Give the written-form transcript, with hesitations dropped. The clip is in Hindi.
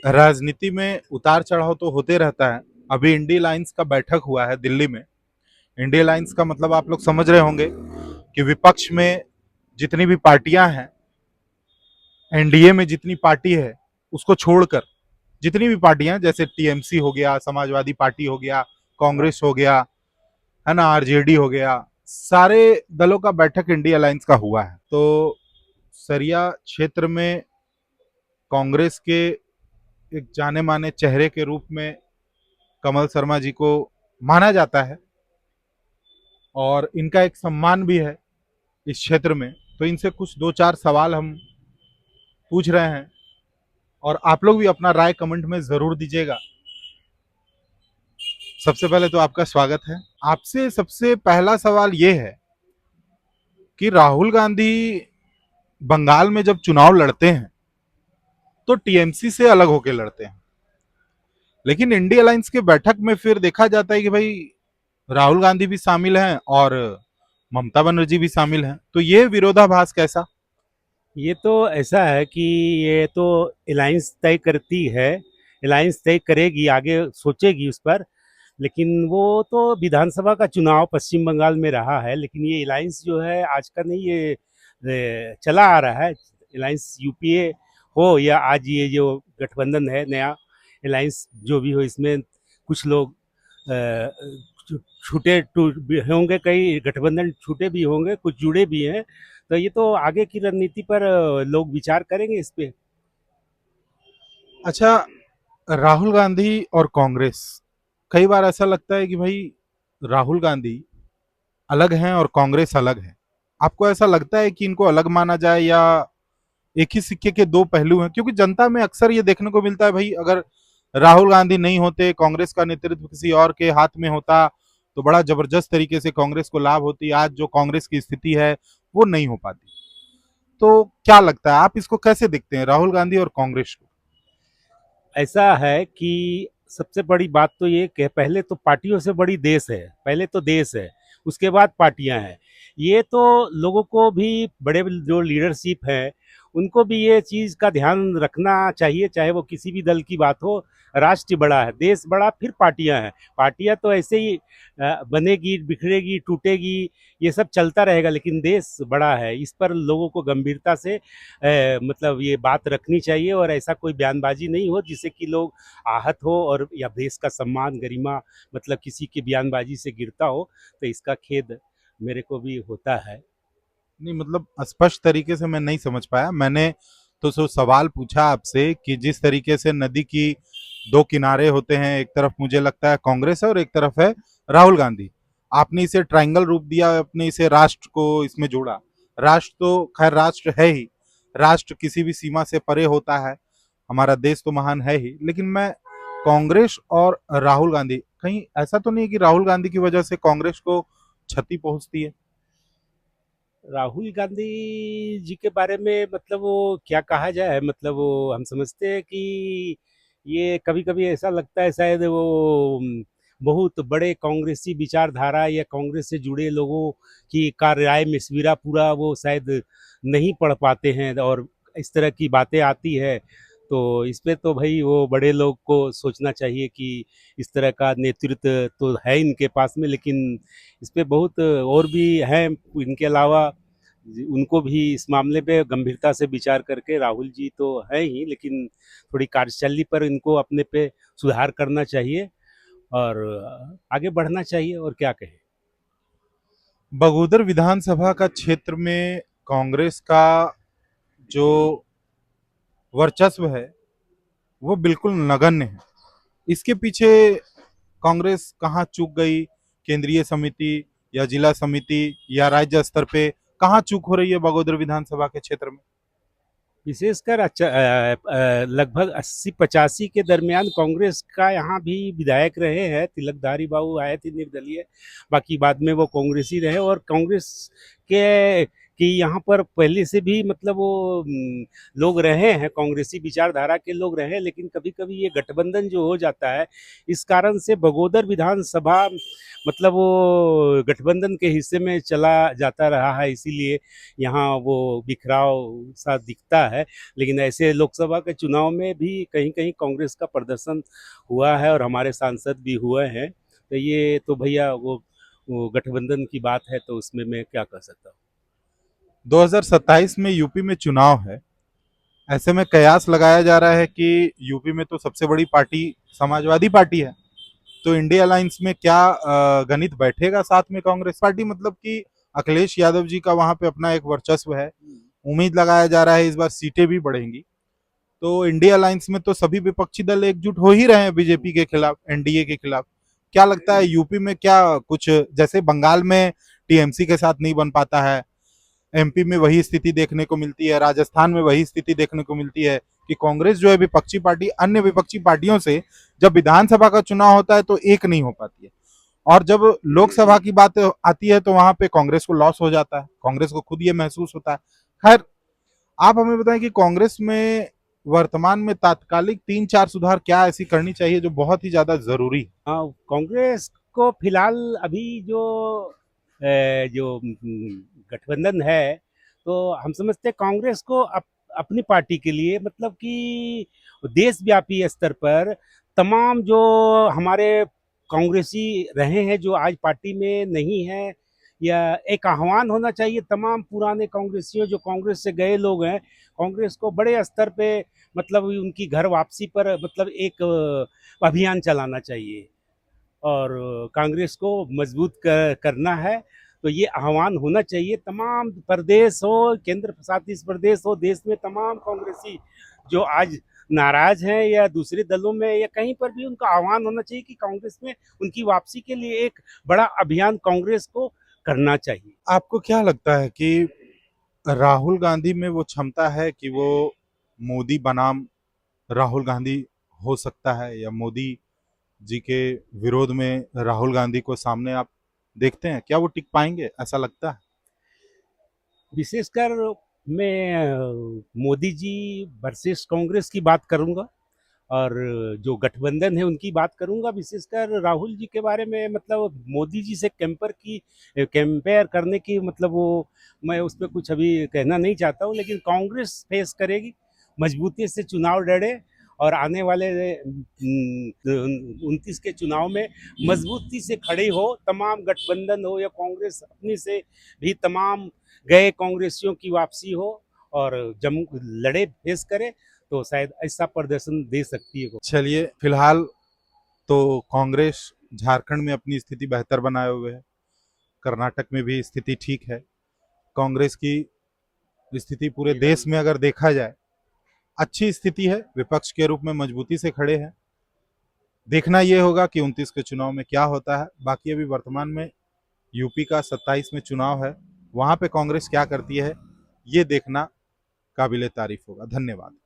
राजनीति में उतार चढ़ाव तो होते रहता है। अभी इंडी लाइंस का बैठक हुआ है दिल्ली में। इंडी लाइंस का मतलब आप लोग समझ रहे होंगे कि विपक्ष में जितनी भी पार्टियां हैं, एनडीए में जितनी पार्टी है, उसको छोड़कर जितनी भी पार्टियां, जैसे टीएमसी हो गया, समाजवादी पार्टी हो गया, कांग्रेस हो गया, है ना, आरजेडी हो गया, सारे दलों का बैठक इंडी अलायंस का हुआ है। तो सरिया क्षेत्र में कांग्रेस के एक जाने माने चेहरे के रूप में कमल शर्मा जी को माना जाता है और इनका एक सम्मान भी है इस क्षेत्र में। तो इनसे कुछ दो चार सवाल हम पूछ रहे हैं और आप लोग भी अपना राय कमेंट में जरूर दीजिएगा। सबसे पहले तो आपका स्वागत है। आपसे सबसे पहला सवाल ये है कि राहुल गांधी बंगाल में जब चुनाव लड़ते हैं तो टीएमसी से अलग होकर लड़ते हैं, लेकिन इंडिया अलायंस के बैठक में फिर देखा जाता है कि भाई राहुल गांधी भी शामिल हैं और ममता बनर्जी भी शामिल हैं। तो ये विरोधाभास कैसा? ये तो ऐसा है कि ये तो अलायंस तय करती है, अलायंस तय करेगी, आगे सोचेगी उस पर। लेकिन वो तो विधानसभा का चुनाव पश्चिम बंगाल में रहा है, लेकिन ये अलायंस जो है आज का नहीं, ये चला आ रहा है। अलायंस यूपीए हो या आज ये जो गठबंधन है नया अलायंस जो भी हो, इसमें कुछ लोग छूटे भी होंगे, कई गठबंधन छूटे भी होंगे, कुछ जुड़े भी हैं। तो ये तो आगे की रणनीति पर लोग विचार करेंगे इस पे। अच्छा, राहुल गांधी और कांग्रेस, कई बार ऐसा लगता है कि भाई राहुल गांधी अलग हैं और कांग्रेस अलग है। आपको ऐसा लगता है कि इनको अलग माना जाए या एक ही सिक्के के दो पहलू हैं? क्योंकि जनता में अक्सर ये देखने को मिलता है भाई, अगर राहुल गांधी नहीं होते, कांग्रेस का नेतृत्व किसी और के हाथ में होता तो बड़ा जबरदस्त तरीके से कांग्रेस को लाभ होती। आज जो कांग्रेस की स्थिति है वो नहीं हो पाती। तो क्या लगता है, आप इसको कैसे देखते हैं, राहुल गांधी और कांग्रेस को? ऐसा है कि सबसे बड़ी बात तो ये कि पहले तो पार्टियों से बड़ी देश है, पहले तो देश है, उसके बाद पार्टियां हैं। ये तो लोगों को भी, बड़े जो लीडरशिप है उनको भी ये चीज़ का ध्यान रखना चाहिए, चाहे वो किसी भी दल की बात हो। राष्ट्र बड़ा है, देश बड़ा, फिर पार्टियां हैं। पार्टियां तो ऐसे ही बनेगी, बिखरेगी, टूटेगी, ये सब चलता रहेगा, लेकिन देश बड़ा है। इस पर लोगों को गंभीरता से मतलब ये बात रखनी चाहिए, और ऐसा कोई बयानबाजी नहीं हो जिससे कि लोग आहत हो और या देश का सम्मान, गरिमा मतलब किसी की बयानबाजी से गिरता हो। तो इसका खेद मेरे को भी होता है। नहीं, मतलब स्पष्ट तरीके से मैं नहीं समझ पाया। मैंने तो सवाल पूछा आपसे कि जिस तरीके से नदी की दो किनारे होते हैं, एक तरफ मुझे लगता है कांग्रेस है और एक तरफ है राहुल गांधी, आपने इसे ट्रायंगल रूप दिया, आपने इसे राष्ट्र को इसमें जोड़ा। राष्ट्र तो खैर राष्ट्र है ही, राष्ट्र किसी भी सीमा से परे होता है, हमारा देश तो महान है ही। लेकिन मैं कांग्रेस और राहुल गांधी, कहीं ऐसा तो नहीं है कि राहुल गांधी की वजह से कांग्रेस को क्षति पहुंचती है? राहुल गांधी जी के बारे में मतलब वो क्या कहा जाए, मतलब वो हम समझते हैं कि ये कभी कभी ऐसा लगता है शायद वो बहुत बड़े कांग्रेसी विचारधारा या कांग्रेस से जुड़े लोगों की का राय मशविरा पूरा वो शायद नहीं पढ़ पाते हैं, और इस तरह की बातें आती है। तो इस पे तो भाई वो बड़े लोग को सोचना चाहिए कि इस तरह का नेतृत्व तो है इनके पास में, लेकिन इस पे बहुत और भी हैं इनके अलावा, उनको भी इस मामले पे गंभीरता से विचार करके, राहुल जी तो है ही, लेकिन थोड़ी कार्यशैली पर इनको अपने पे सुधार करना चाहिए और आगे बढ़ना चाहिए, और क्या कहें। बगोदर विधानसभा का क्षेत्र में कांग्रेस का जो वर्चस्व है वो बिल्कुल नगण्य है। इसके पीछे कांग्रेस कहाँ चूक गई? केंद्रीय समिति या जिला समिति या राज्य स्तर पे कहाँ चूक हो रही है बगोदर विधानसभा के क्षेत्र में? विशेषकर लगभग 80-85 के दरमियान कांग्रेस का यहाँ भी विधायक रहे हैं, तिलकधारी बाबू आए थे निर्दलीय, बाकी बाद में वो कांग्रेसी रहे, और कांग्रेस के कि यहाँ पर पहले से भी मतलब वो लोग रहे हैं, कांग्रेसी विचारधारा के लोग रहे हैं, लेकिन कभी-कभी ये गठबंधन जो हो जाता है, इस कारण से बगोदर विधानसभा मतलब वो गठबंधन के हिस्से में चला जाता रहा है, इसीलिए यहाँ वो बिखराव सा दिखता है। लेकिन ऐसे लोकसभा के चुनाव में भी कहीं-कहीं कांग्रेस का प्रदर्शन हुआ है और हमारे सांसद भी हुए हैं। तो ये तो भैया वो गठबंधन की बात है, तो उसमें मैं क्या कह सकता हूँ। 2027 में यूपी में चुनाव है। ऐसे में कयास लगाया जा रहा है कि यूपी में तो सबसे बड़ी पार्टी समाजवादी पार्टी है, तो इंडिया अलायंस में क्या गणित बैठेगा साथ में कांग्रेस पार्टी, मतलब कि अखिलेश यादव जी का वहां पे अपना एक वर्चस्व है। उम्मीद लगाया जा रहा है इस बार सीटें भी बढ़ेंगी। तो इंडिया अलायंस में तो सभी विपक्षी दल एकजुट हो ही रहे हैं बीजेपी के खिलाफ, एनडीए के खिलाफ। क्या लगता है यूपी में क्या कुछ, जैसे बंगाल में टीएमसी के साथ नहीं बन पाता है, एमपी में वही स्थिति देखने को मिलती है, राजस्थान में वही स्थिति देखने को मिलती है कि कांग्रेस जो है विपक्षी पार्टी अन्य विपक्षी पार्टियों से जब विधानसभा का चुनाव होता है तो एक नहीं हो पाती है, और जब लोकसभा की बात आती है तो वहां पे कांग्रेस को लॉस हो जाता है, कांग्रेस को खुद ये महसूस होता है। खैर, आप हमें बताएं कि कांग्रेस में वर्तमान में तात्कालिक 3-4 सुधार क्या ऐसी करनी चाहिए जो बहुत ही ज्यादा जरूरी है। हाँ, कांग्रेस को फिलहाल अभी जो गठबंधन है, तो हम समझते हैं कांग्रेस को अपनी पार्टी के लिए मतलब कि देशव्यापी स्तर पर तमाम जो हमारे कांग्रेसी रहे हैं जो आज पार्टी में नहीं है, या एक आह्वान होना चाहिए तमाम पुराने कांग्रेसियों जो कांग्रेस से गए लोग हैं, कांग्रेस को बड़े स्तर पे मतलब उनकी घर वापसी पर मतलब एक अभियान चलाना चाहिए और कांग्रेस को मजबूत करना है। तो ये आह्वान होना चाहिए तमाम प्रदेश हो, केंद्र शासित प्रदेश हो, देश में तमाम कांग्रेसी जो आज नाराज हैं या दूसरे दलों में या कहीं पर भी, उनका आह्वान होना चाहिए कि कांग्रेस में उनकी वापसी के लिए एक बड़ा अभियान कांग्रेस को करना चाहिए। आपको क्या लगता है कि राहुल गांधी में वो क्षमता है कि वो मोदी बनाम राहुल गांधी हो सकता है, या मोदी जी के विरोध में राहुल गांधी को सामने आप देखते हैं, क्या वो टिक पाएंगे, ऐसा लगता है? विशेषकर मैं मोदी जी वर्सेस कांग्रेस की बात करूंगा और जो गठबंधन है उनकी बात करूंगा। विशेषकर राहुल जी के बारे में मतलब मोदी जी से कंपेयर करने की मतलब वो मैं उस पर कुछ अभी कहना नहीं चाहता हूँ, लेकिन कांग्रेस फेस करेगी, मजबूती से चुनाव लड़े और आने वाले 29 के चुनाव में मजबूती से खड़ी हो, तमाम गठबंधन हो या कांग्रेस अपनी से भी तमाम गए कांग्रेसियों की वापसी हो और जम लड़े फेस करे, तो शायद ऐसा प्रदर्शन दे सकती है। चलिए, फिलहाल तो कांग्रेस झारखंड में अपनी स्थिति बेहतर बनाए हुए है, कर्नाटक में भी स्थिति ठीक है। कांग्रेस की स्थिति पूरे देश में अगर देखा जाए अच्छी स्थिति है, विपक्ष के रूप में मजबूती से खड़े हैं। देखना यह होगा कि 29 के चुनाव में क्या होता है। बाकी अभी वर्तमान में यूपी का 27 में चुनाव है, वहां पे कांग्रेस क्या करती है ये देखना काबिले तारीफ होगा। धन्यवाद।